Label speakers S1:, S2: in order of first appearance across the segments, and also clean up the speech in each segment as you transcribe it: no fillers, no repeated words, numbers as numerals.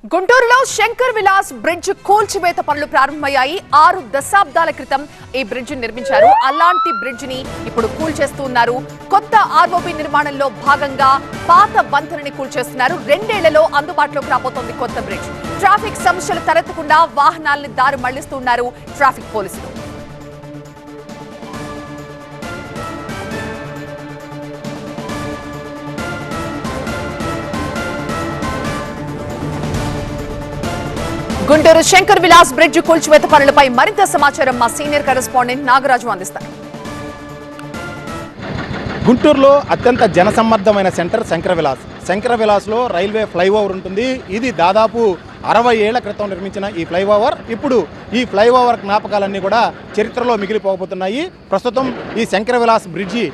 S1: గుంటూరులో శంకర్ విలాస్ బ్రిడ్జ్ కూల్చివేత పనులు ప్రారంభమయ్యాయి. 6 దశాబ్దాల క్రితం ఈ బ్రిడ్జ్ నిర్మించారు. అలాంటి బ్రిడ్జ్ ని ఇప్పుడు కూల్చేస్తున్నారు. కొత్త ఆర్ఓబి నిర్మాణంలో భాగంగా పాత వంతెనని కూల్చేస్తున్నారు. 2 ఏళ్లలో అందుబాటులోకి రాబోతోంది కొత్త బ్రిడ్జ్. ట్రాఫిక్ సమస్యలు తలెత్తకుండా వాహనాలను దారి మళ్లిస్తున్నారు ట్రాఫిక్ పోలీసులు. గుంటూరు శంకర్ విలాస్ బ్రిడ్జ్ కూల్చివేత పనులపై మరింత సమాచారం మా సీనియర్ కరెస్పాండెంట్ నాగరాజు అందిస్తారు.
S2: గుంటూరులో అత్యంత జనసమ్మర్దమైన సెంటర్ శంకర విలాస్లో రైల్వే ఫ్లైఓవర్ ఉంటుంది. ఇది దాదాపు 60 ఏళ్ల క్రితం నిర్మించిన ఈ ఫ్లైఓవర్ ఇప్పుడు ఈ ఫ్లైఓవర్ జ్ఞాపకాలన్నీ కూడా చరిత్రలో మిగిలిపోబోతున్నాయి. ప్రస్తుతం ఈ శంకర విలాస్ బ్రిడ్జి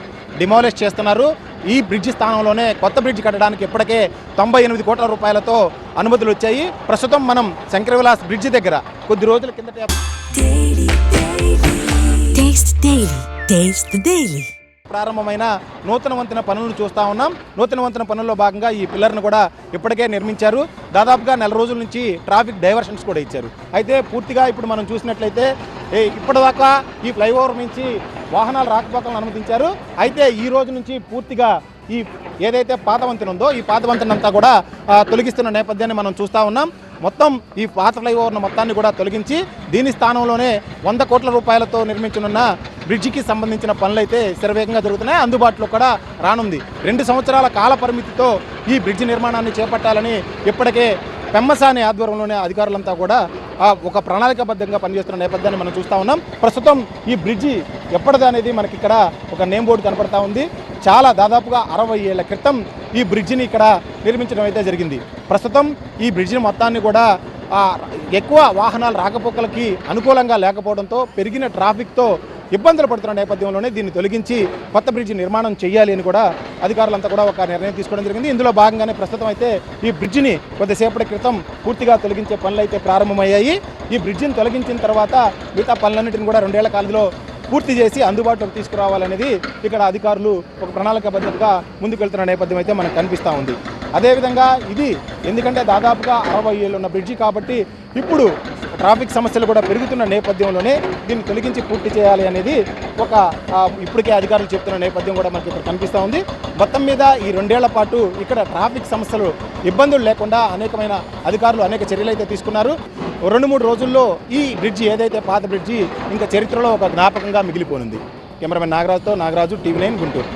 S2: డిమాలిష్ చేస్తున్నారు. ఈ బ్రిడ్జి స్థానంలోనే కొత్త బ్రిడ్జ్ కట్టడానికి ఇప్పటికే 98 కోట్ల రూపాయలతో అనుమతులు వచ్చాయి. ప్రస్తుతం మనం శంకర విలాస్ బ్రిడ్జి దగ్గర కొద్ది రోజుల కిందట ప్రారంభమైన నూతన వంతెన పనులను చూస్తూ ఉన్నాం. నూతన వంతెన పనుల్లో భాగంగా ఈ పిల్లర్ను కూడా ఇప్పటికే నిర్మించారు. దాదాపుగా 4 రోజుల నుంచి ట్రాఫిక్ డైవర్షన్స్ కూడా ఇచ్చారు. అయితే పూర్తిగా ఇప్పుడు మనం చూసినట్లయితే ఇప్పటిదాకా ఈ ఫ్లైఓవర్ నుంచి వాహనాలు రాకపోకలను అనుమతించారు. అయితే ఈ రోజు నుంచి పూర్తిగా ఈ ఏదైతే పాత వంతెన ఉందో ఈ పాత వంతెన అంతా కూడా తొలగిస్తున్న నేపథ్యాన్ని మనం చూస్తూ ఉన్నాం. మొత్తం ఈ పాత ఫ్లైఓవర్ను మొత్తాన్ని కూడా తొలగించి దీని స్థానంలోనే 100 కోట్ల రూపాయలతో నిర్మించనున్న బ్రిడ్జికి సంబంధించిన పనులైతే శరవేగంగా జరుగుతున్నాయి. అందుబాటులో కూడా రానుంది. 2 సంవత్సరాల కాల పరిమితితో ఈ బ్రిడ్జి నిర్మాణాన్ని చేపట్టాలని ఇప్పటికే పెమ్మసాని ఆధ్వర్యంలోనే అధికారులంతా కూడా ఒక ప్రణాళికాబద్ధంగా పనిచేస్తున్న నేపథ్యాన్ని మనం చూస్తూ ఉన్నాం. ప్రస్తుతం ఈ బ్రిడ్జి ఎప్పటిది అనేది మనకి ఇక్కడ ఒక నేమ్ బోర్డు కనపడతా ఉంది. చాలా దాదాపుగా 60 ఏళ్ల క్రితం ఈ బ్రిడ్జిని ఇక్కడ నిర్మించడం అయితే జరిగింది. ప్రస్తుతం ఈ బ్రిడ్జిని మొత్తాన్ని కూడా ఎక్కువ వాహనాలు రాకపోకలకి అనుకూలంగా లేకపోవడంతో పెరిగిన ట్రాఫిక్తో ఇబ్బందులు పడుతున్న నేపథ్యంలోనే దీన్ని తొలగించి కొత్త బ్రిడ్జి నిర్మాణం చేయాలి అని కూడా అధికారులంతా కూడా ఒక నిర్ణయం తీసుకోవడం జరిగింది. ఇందులో భాగంగానే ప్రస్తుతం అయితే ఈ బ్రిడ్జిని కొద్దిసేపటి క్రితం పూర్తిగా తొలగించే పనులు అయితే ప్రారంభమయ్యాయి. ఈ బ్రిడ్జిని తొలగించిన తర్వాత మిగతా పనులన్నింటిని కూడా 2 ఏళ్ల కాలంలో పూర్తి చేసి అందుబాటులోకి తీసుకురావాలనేది ఇక్కడ అధికారులు ఒక ప్రణాళికాబద్ధంగా ముందుకెళ్తున్న నేపథ్యం అయితే మనకు కనిపిస్తూ ఉంది. అదేవిధంగా ఇది ఎందుకంటే దాదాపుగా 60 ఏళ్ళు ఉన్న బ్రిడ్జి కాబట్టి ఇప్పుడు ట్రాఫిక్ సమస్యలు కూడా పెరుగుతున్న నేపథ్యంలోనే దీన్ని తొలగించి పూర్తి చేయాలి అనేది ఒక ఇప్పటికే అధికారులు చెప్తున్న నేపథ్యం కూడా మనకి ఇక్కడ కనిపిస్తూ ఉంది. మొత్తం మీద ఈ 2 ఏళ్ల పాటు ఇక్కడ ట్రాఫిక్ సమస్యలు ఇబ్బందులు లేకుండా అనేకమైన అధికారులు అనేక చర్యలు అయితే తీసుకున్నారు. 2-3 రోజుల్లో ఈ బ్రిడ్జి ఏదైతే పాత బ్రిడ్జి ఇంకా చరిత్రలో ఒక జ్ఞాపకంగా మిగిలిపోనుంది. కెమెరామెన్ నాగరాజుతో నాగరాజు, TV9 గుంటూరు.